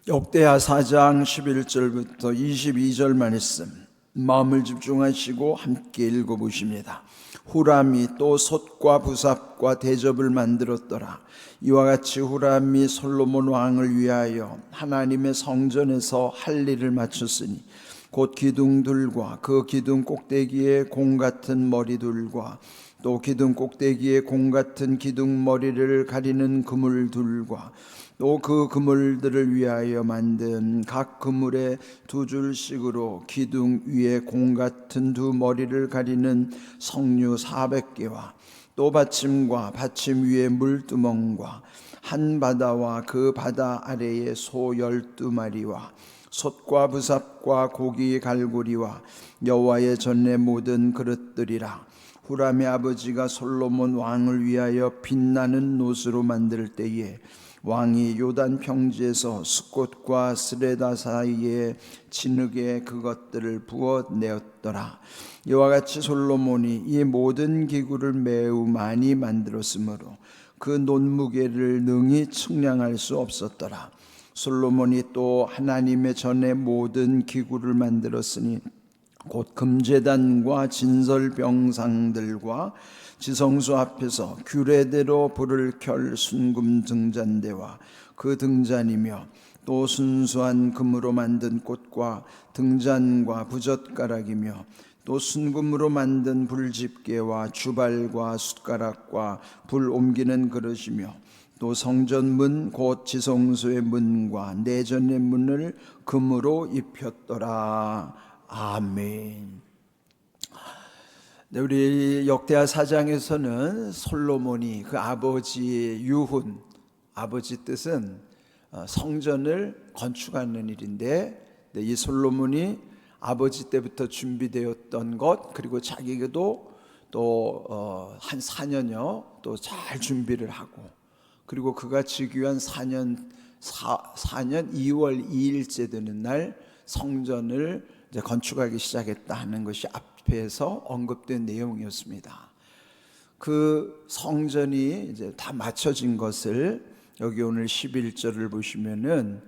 역대하 4장 11절부터 22절 말씀 마음을 집중하시고 함께 읽어보십니다. 후람이 또 솥과 부삽과 대접을 만들었더라. 이와 같이 후람이 솔로몬 왕을 위하여 하나님의 성전에서 할 일을 마쳤으니 곧 기둥들과 그 기둥 꼭대기에 공 같은 머리들과 또 기둥 꼭대기에 공 같은 기둥 머리를 가리는 그물들과 또 그 그물들을 위하여 만든 각 그물에 두 줄씩으로 기둥 위에 공 같은 두 머리를 가리는 석류 400개와 또 받침과 받침 위에 물두멍과 한 바다와 그 바다 아래에 소 12마리와 솥과 부삽과 고기 갈고리와 여호와의 전례 모든 그릇들이라. 후람의 아버지가 솔로몬 왕을 위하여 빛나는 놋으로 만들 때에 왕이 요단 평지에서 숫꽃과 스레다 사이에 진흙에 그것들을 부어 내었더라. 이와 같이 솔로몬이 이 모든 기구를 매우 많이 만들었으므로 그 놋무게를 능히 측량할 수 없었더라. 솔로몬이 또 하나님의 전에 모든 기구를 만들었으니 곧 금제단과 진설병상들과 지성소 앞에서 규례대로 불을 켤 순금 등잔대와 그 등잔이며 또 순수한 금으로 만든 꽃과 등잔과 부젓가락이며 또 순금으로 만든 불집게와 주발과 숟가락과 불 옮기는 그릇이며 또 성전 문 곧 지성소의 문과 내전의 문을 금으로 입혔더라. 아멘. 네, 우리 역대하 4장에서는 솔로몬이 그 아버지의 유훈, 아버지 뜻은 성전을 건축하는 일인데, 이 솔로몬이 아버지 때부터 준비되었던 것, 그리고 자기도 또 한 4년여 또 잘 준비를 하고, 그리고 그가 즉위한 4년 2월 2일째 되는 날 성전을 이제 건축하기 시작했다 하는 것이 앞에서 언급된 내용이었습니다. 그 성전이 이제 다 마쳐진 것을 여기 오늘 11절을 보시면은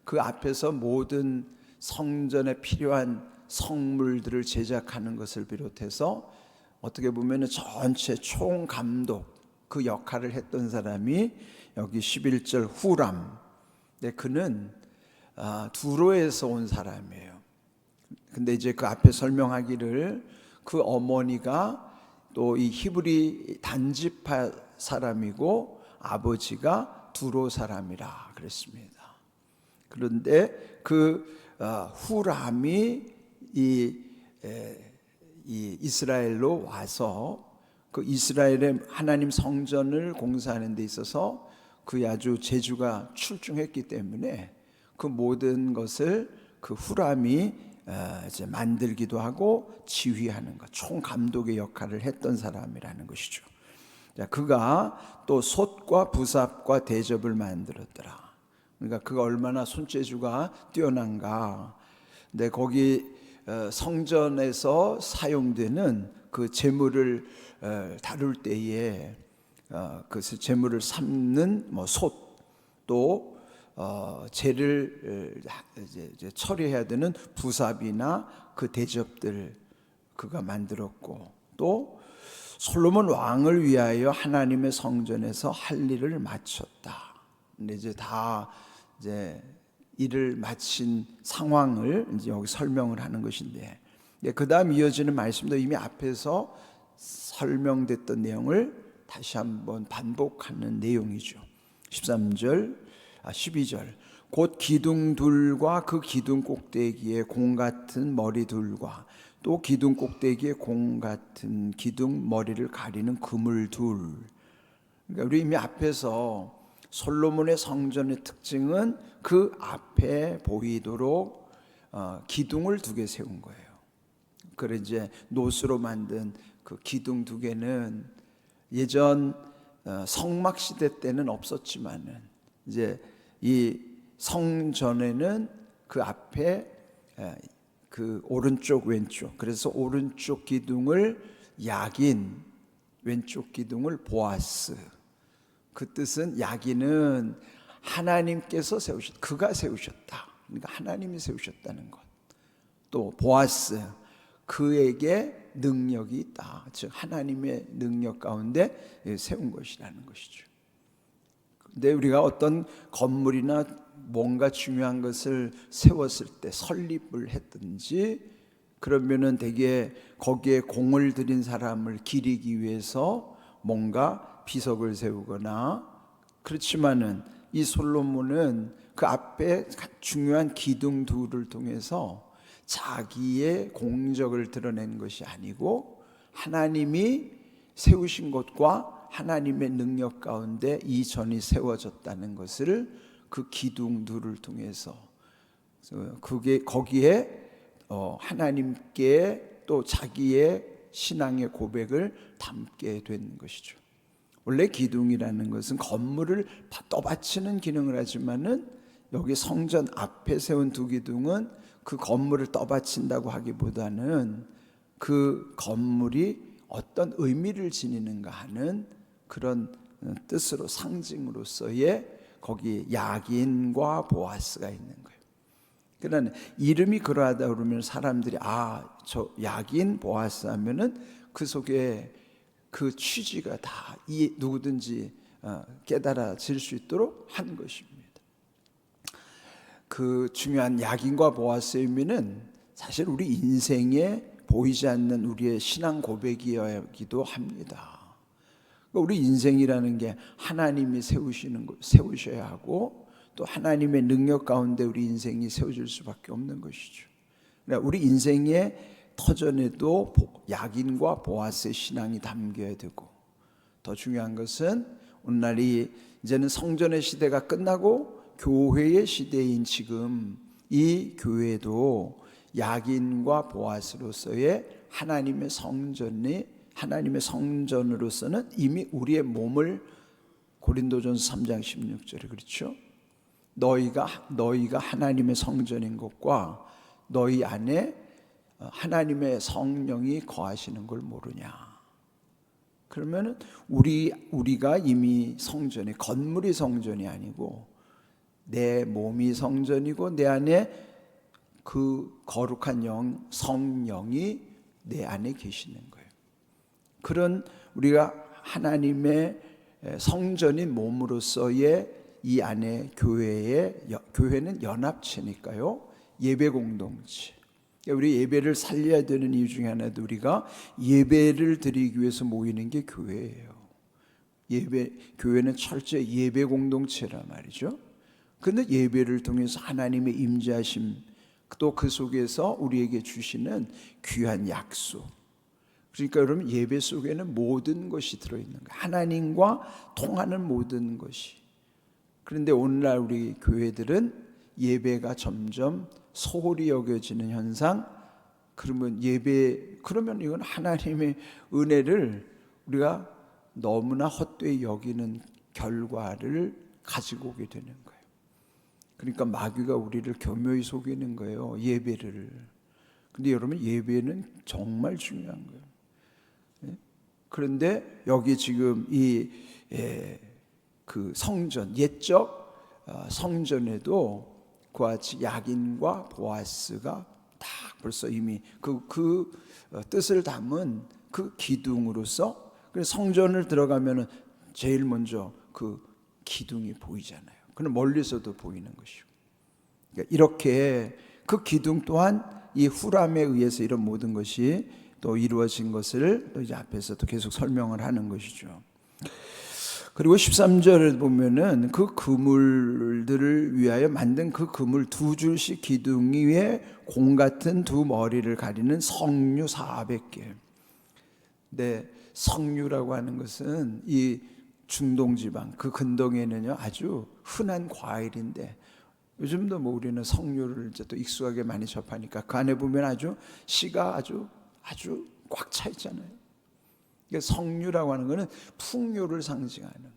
그 앞에서 모든 성전에 필요한 성물들을 제작하는 것을 비롯해서 어떻게 보면은 전체 총감독 그 역할을 했던 사람이 여기 11절 후람. 그는 두로에서 온 사람이에요. 근데 이제 그 앞에 설명하기를 그 어머니가 또 이 히브리 단지파 사람이고 아버지가 두로 사람이라 그랬습니다. 그런데 그 후람이 이 이스라엘로 와서 그 이스라엘의 하나님 성전을 공사하는 데 있어서 그 아주 재주가 출중했기 때문에 그 모든 것을 그 후람이 이제 만들기도 하고 지휘하는 것, 총감독의 역할을 했던 사람이라는 것이죠. 자, 그가 또 솥과 부삽과 대접을 만들었더라. 그러니까 그가 얼마나 손재주가 뛰어난가. 근데 거기 성전에서 사용되는 그 재물을 다룰 때에 그 재물을 삶는 솥, 또 재를 이제 처리해야 되는 부삽이나 그 대접들 그가 만들었고, 또 솔로몬 왕을 위하여 하나님의 성전에서 할 일을 마쳤다. 근데 이제 다 이제 일을 마친 상황을 이제 여기 설명을 하는 것인데, 그 다음 이어지는 말씀도 이미 앞에서 설명됐던 내용을 다시 한번 반복하는 내용이죠. 12절 곧 기둥둘과 그 기둥 꼭대기에 공 같은 머리둘과 또 기둥 꼭대기에 공 같은 기둥 머리를 가리는 그물둘. 그러니까 우리 이미 앞에서 솔로몬의 성전의 특징은 그 앞에 보이도록 기둥을 2개 세운 거예요. 그래 이제 놋으로 만든 그 기둥 2개는 예전 성막 시대 때는 없었지만은 이제 이 성전에는 그 앞에 그 오른쪽 왼쪽, 그래서 오른쪽 기둥을 야긴, 왼쪽 기둥을 보아스. 그 뜻은 야긴은 하나님께서 세우셨다. 그가 세우셨다. 그러니까 하나님이 세우셨다는 것. 또 보아스, 그에게 능력이 있다. 즉 하나님의 능력 가운데 세운 것이라는 것이죠. 근데 우리가 어떤 건물이나 뭔가 중요한 것을 세웠을 때 설립을 했든지 그러면은 되게 거기에 공을 들인 사람을 기리기 위해서 뭔가 비석을 세우거나, 그렇지만은 이 솔로몬은 그 앞에 중요한 기둥 둘을 통해서 자기의 공적을 드러낸 것이 아니고 하나님이 세우신 것과 하나님의 능력 가운데 이 전이 세워졌다는 것을 그 기둥 둘을 통해서 그게 거기에 하나님께 또 자기의 신앙의 고백을 담게 된 것이죠. 원래 기둥이라는 것은 건물을 떠받치는 기능을 하지만은 여기 성전 앞에 세운 두 기둥은 그 건물을 떠받친다고 하기보다는 그 건물이 어떤 의미를 지니는가 하는 그런 뜻으로, 상징으로서의 거기 야긴과 보아스가 있는 거예요. 그러나 이름이 그러하다 그러면 사람들이 저 야긴 보아스 하면은 그 속에 그 취지가 다 누구든지 깨달아질 수 있도록 한 것입니다. 그 중요한 야긴과 보아스의 의미는 사실 우리 인생에 보이지 않는 우리의 신앙 고백이기도 합니다. 우리 인생이라는 게 하나님이 세우셔야 하고 또 하나님의 능력 가운데 우리 인생이 세워질 수밖에 없는 것이죠. 그러니까 우리 인생의 터전에도 야긴과 보아스의 신앙이 담겨야 되고, 더 중요한 것은 오늘날이 이제는 성전의 시대가 끝나고 교회의 시대인 지금 이 교회도 야긴과 보아스로서의 하나님의 성전으로서는 이미 우리의 몸을, 고린도전서 3장 16절에 그렇죠? 너희가 하나님의 성전인 것과 너희 안에 하나님의 성령이 거하시는 걸 모르냐. 그러면은 우리가 이미 건물이 성전이 아니고 내 몸이 성전이고 내 안에 그 거룩한 성령이 내 안에 계시는 거예요. 그런 우리가 하나님의 성전인 몸으로서의 이 안에 교회는 연합체니까요. 예배 공동체. 우리 예배를 살려야 되는 이유 중에 하나도 우리가 예배를 드리기 위해서 모이는 게 교회예요. 교회는 철저히 예배 공동체란 말이죠. 그런데 예배를 통해서 하나님의 임재하심, 또 그 속에서 우리에게 주시는 귀한 약속. 그러니까 여러분, 예배 속에는 모든 것이 들어있는 거예요. 하나님과 통하는 모든 것이. 그런데 오늘날 우리 교회들은 예배가 점점 소홀히 여겨지는 현상. 그러면 이건 하나님의 은혜를 우리가 너무나 헛되이 여기는 결과를 가지고 오게 되는 거예요. 그러니까 마귀가 우리를 교묘히 속이는 거예요, 예배를. 근데 여러분, 예배는 정말 중요한 거예요. 그런데 여기 지금 그 성전, 옛적 성전에도 그와 같이 야긴과 보아스가 다 벌써 이미 그 뜻을 담은 그 기둥으로서, 그래서 성전을 들어가면은 제일 먼저 그 기둥이 보이잖아요. 그럼 멀리서도 보이는 것이고, 그러니까 이렇게 그 기둥 또한 이 후람에 의해서 이런 모든 것이 또 이루어진 것을 또 이제 앞에서 또 계속 설명을 하는 것이죠. 그리고 13절을 보면은 그 그물들을 위하여 만든 그 그물 두 줄씩 기둥 위에 공 같은 두 머리를 가리는 석류 400개. 근데 석류라고 하는 것은 이 중동지방 그 근동에는요 아주 흔한 과일인데, 요즘도 뭐 우리는 석류를 이제 또 익숙하게 많이 접하니까 그 안에 보면 아주 씨가 아주 꽉 차 있잖아요. 석류라고 하는 것은 풍요를 상징하는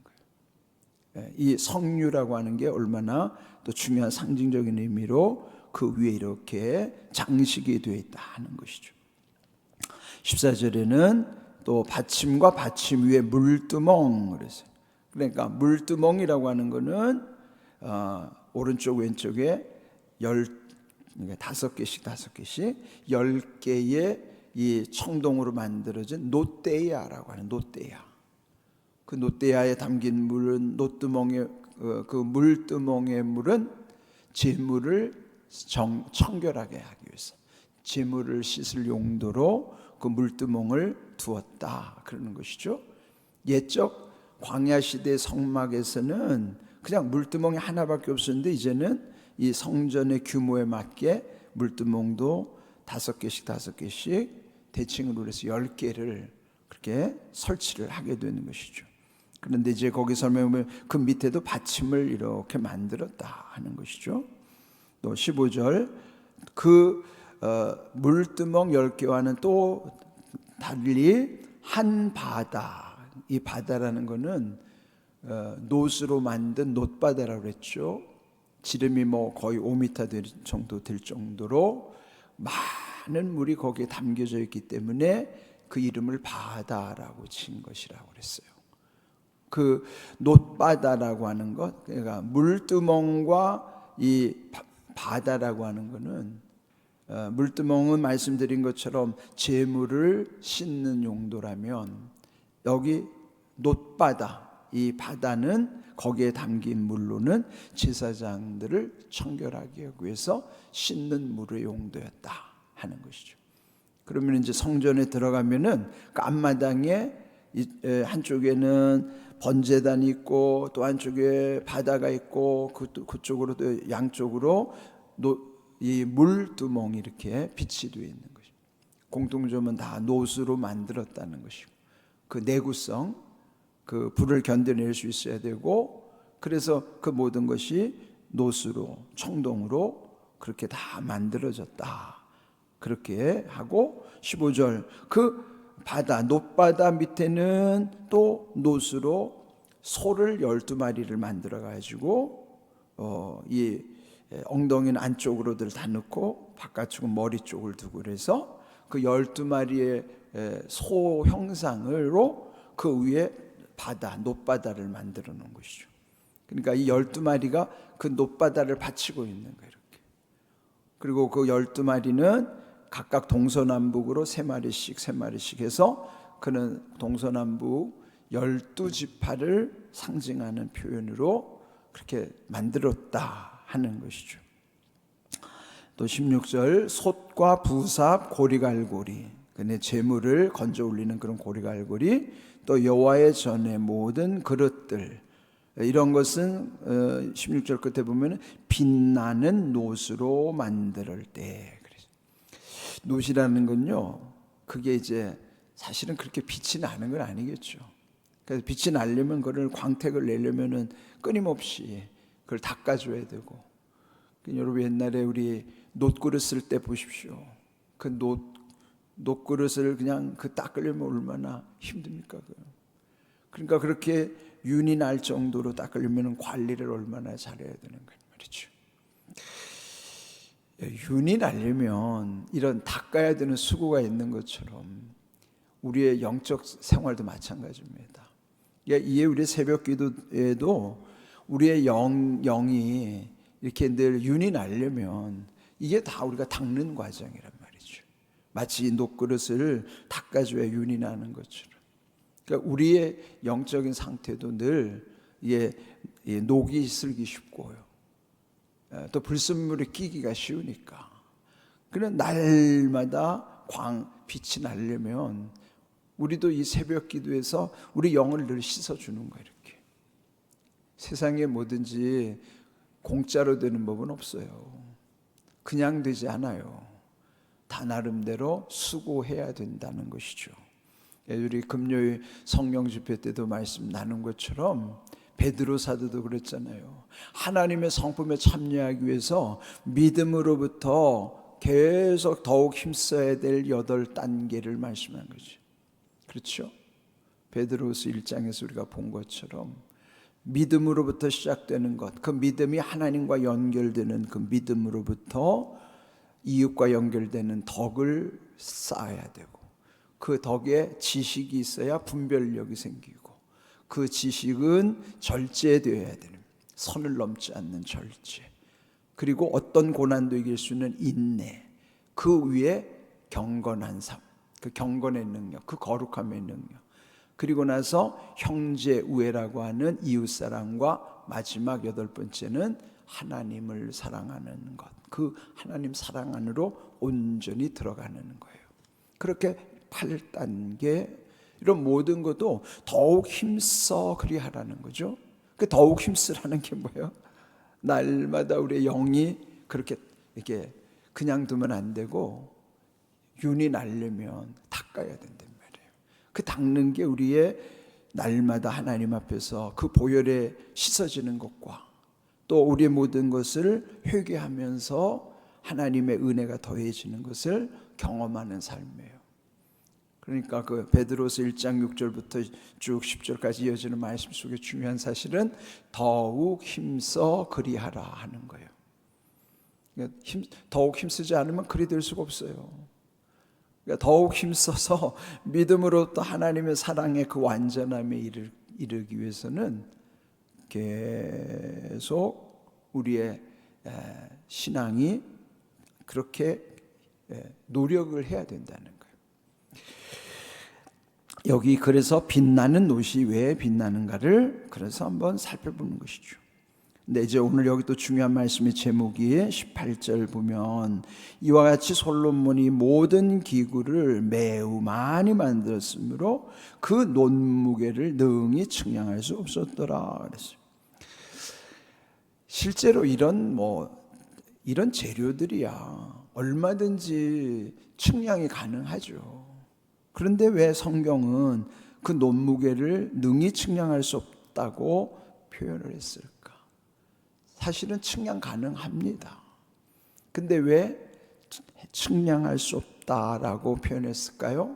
거예요. 이 석류라고 하는 게 얼마나 또 중요한 상징적인 의미로 그 위에 이렇게 장식이 되어 있다 하는 것이죠. 14절에는 또 받침과 받침 위에 물두멍 그랬어요. 그러니까 물두멍이라고 하는 것은 오른쪽 왼쪽에 5개씩 10개의 이 청동으로 만들어진 노떼야라고 하는 노떼야. 그 노떼야에 담긴 물은 노뚜껑의 그 물두멍의 물은 재물을 청결하게 하기 위해서 재물을 씻을 용도로 그 물두멍을 두었다 그러는 것이죠. 옛적 광야 시대 성막에서는 그냥 물두멍이 하나밖에 없었는데 이제는 이 성전의 규모에 맞게 물두멍도 5개씩 대칭으로 해서 10개를 그렇게 설치를 하게 되는 것이죠. 그런데 이제 거기 설명하면 그 밑에도 받침을 이렇게 만들었다 하는 것이죠. 또 15절 그 물두멍 10개와는 또 달리 한 바다, 이 바다라는 것은 노스로 만든 놋바다라고 그랬죠. 지름이 거의 5m 정도 될 정도로 많은 물이 거기에 담겨져 있기 때문에 그 이름을 바다라고 지은 것이라고 그랬어요. 그 놋바다라고 하는 것, 그러니까 물두멍과 이 바다라고 하는 것은 물두멍은 말씀드린 것처럼 재물을 씻는 용도라면 여기 놋바다, 이 바다는 거기에 담긴 물로는 제사장들을 청결하게 하기 위해서 씻는 물의 용도였다 하는 것이죠. 그러면 이제 성전에 들어가면은 그 앞마당에 한쪽에는 번제단이 있고 또 한쪽에 바다가 있고 그쪽으로 또 양쪽으로 이 물두멍이 이렇게 빛이 되어 있는 것이죠. 공통점은 다 놋으로 만들었다는 것이고 그 내구성, 그 불을 견뎌낼 수 있어야 되고 그래서 그 모든 것이 놋으로 청동으로 그렇게 다 만들어졌다. 그렇게 하고 15절 그 바다 놋바다 밑에는 또 놋으로 소를 12마리를 만들어 가지고 이 엉덩이는 안쪽으로들 다 넣고 바깥쪽은 머리 쪽을 두고 그래서 그 12마리의 소 형상으로 그 위에 바다 놋바다를 만들어 놓은 것이죠. 그러니까 이 12마리가 그 놋바다를 받치고 있는 거예요. 이렇게. 그리고 그 12마리는 각각 동서남북으로 3마리씩 해서 그는 동서남북 12지파를 상징하는 표현으로 그렇게 만들었다 하는 것이죠. 또 16절 솥과 부삽 고리갈고리, 그네 재물을 건져 올리는 그런 고리갈고리, 또 여호와의 전의 모든 그릇들, 이런 것은 16절 끝에 보면 빛나는 놋으로 만들 때. 놋이라는 건요, 그게 이제 사실은 그렇게 빛이 나는 건 아니겠죠. 그래서 빛이 나려면 그걸 광택을 내려면은 끊임없이 그걸 닦아줘야 되고. 여러분 옛날에 우리 놋그릇 쓸 때 보십시오. 그 놋그릇을 그냥 그 닦으려면 얼마나 힘듭니까? 그러니까 그렇게 윤이 날 정도로 닦으려면 관리를 얼마나 잘해야 되는 거예요, 말이죠. 윤이 나려면 이런 닦아야 되는 수고가 있는 것처럼 우리의 영적 생활도 마찬가지입니다. 이에 우리 새벽 기도에도 우리의 영이 이렇게 늘 윤이 나려면 이게 다 우리가 닦는 과정이란 말이죠. 마치 놋그릇을 닦아줘야 윤이 나는 것처럼. 그러니까 우리의 영적인 상태도 늘 녹이 슬기 쉽고요. 또 불순물이 끼기가 쉬우니까. 그런 날마다 빛이 나려면 우리도 이 새벽 기도에서 우리 영을 늘 씻어주는 거예요. 이렇게. 세상에 뭐든지 공짜로 되는 법은 없어요. 그냥 되지 않아요. 다 나름대로 수고해야 된다는 것이죠. 우리 금요일 성령 집회 때도 말씀 나눈 것처럼 베드로 사도도 그랬잖아요. 하나님의 성품에 참여하기 위해서 믿음으로부터 계속 더욱 힘써야 될 8단계를 말씀한 거죠. 그렇죠? 베드로서 1장에서 우리가 본 것처럼 믿음으로부터 시작되는 것, 그 믿음이 하나님과 연결되는 그 믿음으로부터 이웃과 연결되는 덕을 쌓아야 되고, 그 덕에 지식이 있어야 분별력이 생기고, 그 지식은 절제되어야 되는, 선을 넘지 않는 절제, 그리고 어떤 고난도 이길 수 있는 인내, 그 위에 경건한 삶, 그 경건의 능력, 그 거룩함의 능력, 그리고 나서 형제 우애라고 하는 이웃사랑과 마지막 8번째는 하나님을 사랑하는 것, 그 하나님 사랑 안으로 온전히 들어가는 거예요. 그렇게 8단계 이런 모든 것도 더욱 힘써 그리하라는 거죠. 그 더욱 힘쓰라는 게 뭐예요? 날마다 우리의 영이 그렇게 이렇게 그냥 두면 안 되고 윤이 나려면 닦아야 된단 말이에요. 그 닦는 게 우리의 날마다 하나님 앞에서 그 보혈에 씻어지는 것과 또 우리의 모든 것을 회개하면서 하나님의 은혜가 더해지는 것을 경험하는 삶이에요. 그러니까 그 베드로서 1장 6절부터 쭉 10절까지 이어지는 말씀 속에 중요한 사실은 더욱 힘써 그리하라 하는 거예요. 더욱 힘쓰지 않으면 그리 될 수가 없어요. 그러니까 더욱 힘써서 믿음으로 또 하나님의 사랑의 그 완전함에 이르기 위해서는 계속 우리의 신앙이 그렇게 노력을 해야 된다는 거예요. 여기 그래서 빛나는 옷이 왜 빛나는가를 그래서 한번 살펴보는 것이죠. 근데 이제 오늘 여기 또 중요한 말씀의 제목이 18절 보면 이와 같이 솔로몬이 모든 기구를 매우 많이 만들었으므로 그 논무게를 능히 측량할 수 없었더라 그랬어요. 실제로 이런 재료들이야 얼마든지 측량이 가능하죠. 그런데 왜 성경은 그 논무게를 능히 측량할 수 없다고 표현을 했을까? 사실은 측량 가능합니다. 근데 왜 측량할 수 없다라고 표현했을까요?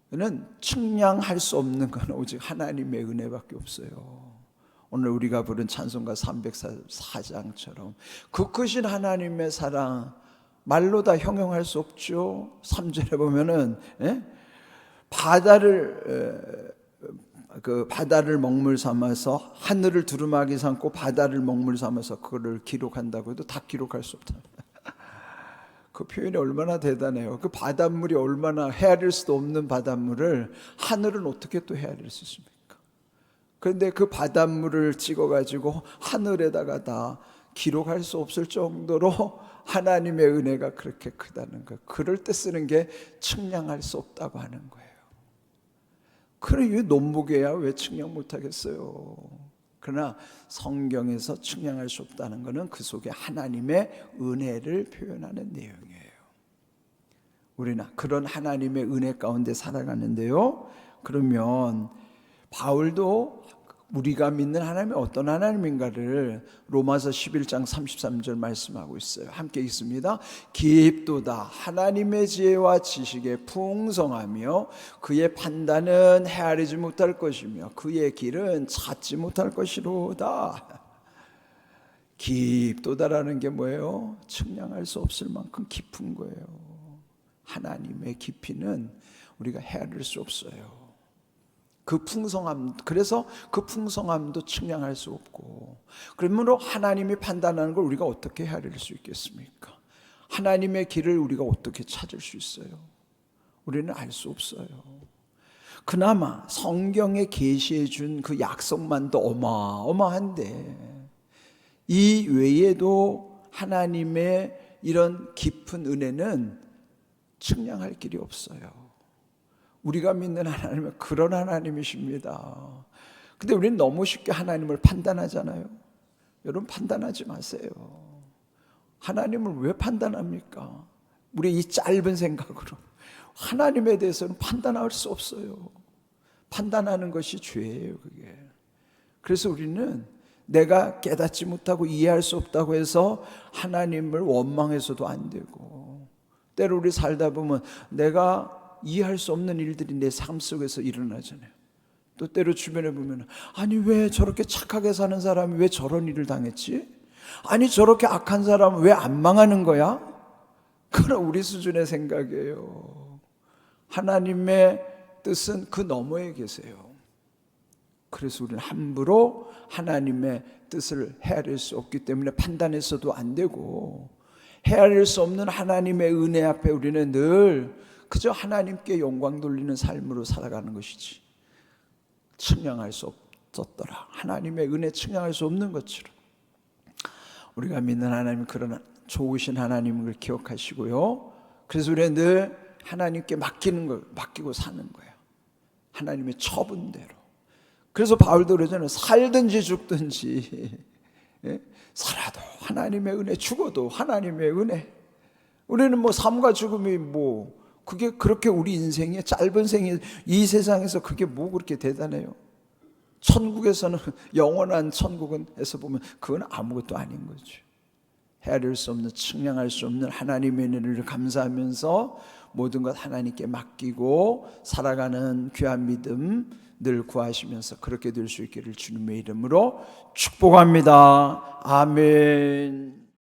그는 측량할 수 없는 건 오직 하나님의 은혜밖에 없어요. 오늘 우리가 부른 찬송가 304장처럼 그 크신 하나님의 사랑 말로 다 형용할 수 없죠. 3절에 보면은 바다를 먹물 삼아서 하늘을 두루마기 삼고 바다를 먹물 삼아서 그거를 기록한다고 해도 다 기록할 수 없다. 그 표현이 얼마나 대단해요. 그 바닷물이 얼마나 헤아릴 수도 없는 바닷물을 하늘은 어떻게 또 헤아릴 수 있습니까? 그런데 그 바닷물을 찍어가지고 하늘에다가 다 기록할 수 없을 정도로 하나님의 은혜가 그렇게 크다는 거예요. 그럴 때 쓰는 게 측량할 수 없다고 하는 거예요. 그래 이 논무게야 왜 측량 못하겠어요? 그러나 성경에서 측량할 수 없다는 것은 그 속에 하나님의 은혜를 표현하는 내용이에요. 우리는 그런 하나님의 은혜 가운데 살아가는데요. 그러면 바울도 우리가 믿는 하나님이 어떤 하나님인가를 로마서 11장 33절 말씀하고 있어요. 함께 읽습니다. 깊도다 하나님의 지혜와 지식에 풍성하며 그의 판단은 헤아리지 못할 것이며 그의 길은 찾지 못할 것이로다. 깊도다라는 게 뭐예요? 측량할 수 없을 만큼 깊은 거예요. 하나님의 깊이는 우리가 헤아릴 수 없어요. 그 풍성함, 그래서 그 풍성함도 측량할 수 없고, 그러므로 하나님이 판단하는 걸 우리가 어떻게 헤아릴 수 있겠습니까? 하나님의 길을 우리가 어떻게 찾을 수 있어요? 우리는 알 수 없어요. 그나마 성경에 계시해 준 그 약속만도 어마어마한데 이 외에도 하나님의 이런 깊은 은혜는 측량할 길이 없어요. 우리가 믿는 하나님은 그런 하나님이십니다. 근데 우리는 너무 쉽게 하나님을 판단하잖아요. 여러분 판단하지 마세요. 하나님을 왜 판단합니까? 우리 이 짧은 생각으로 하나님에 대해서는 판단할 수 없어요. 판단하는 것이 죄예요, 그게. 그래서 우리는 내가 깨닫지 못하고 이해할 수 없다고 해서 하나님을 원망해서도 안 되고, 때로 우리 살다 보면 내가 이해할 수 없는 일들이 내 삶 속에서 일어나잖아요. 또 때로 주변에 보면 아니 왜 저렇게 착하게 사는 사람이 왜 저런 일을 당했지? 아니 저렇게 악한 사람은 왜 안 망하는 거야? 그건 우리 수준의 생각이에요. 하나님의 뜻은 그 너머에 계세요. 그래서 우리는 함부로 하나님의 뜻을 헤아릴 수 없기 때문에 판단해서도 안 되고, 헤아릴 수 없는 하나님의 은혜 앞에 우리는 늘 그저 하나님께 영광 돌리는 삶으로 살아가는 것이지, 측량할 수 없었더라. 하나님의 은혜 측량할 수 없는 것처럼 우리가 믿는 하나님, 그런 좋으신 하나님을 기억하시고요. 그래서 우리는 늘 하나님께 맡기고 사는 거예요. 하나님의 처분대로. 그래서 바울도 그러잖아요. 살든지 죽든지, 살아도 하나님의 은혜, 죽어도 하나님의 은혜. 우리는 뭐 삶과 죽음이 뭐 그게 그렇게 우리 인생의 짧은 생에 이 세상에서 그게 뭐 그렇게 대단해요. 천국에서는, 영원한 천국에서 보면 그건 아무것도 아닌 거죠. 헤아릴 수 없는, 측량할 수 없는 하나님의 은혜를 감사하면서 모든 것 하나님께 맡기고 살아가는 귀한 믿음 늘 구하시면서 그렇게 될 수 있기를 주님의 이름으로 축복합니다. 아멘.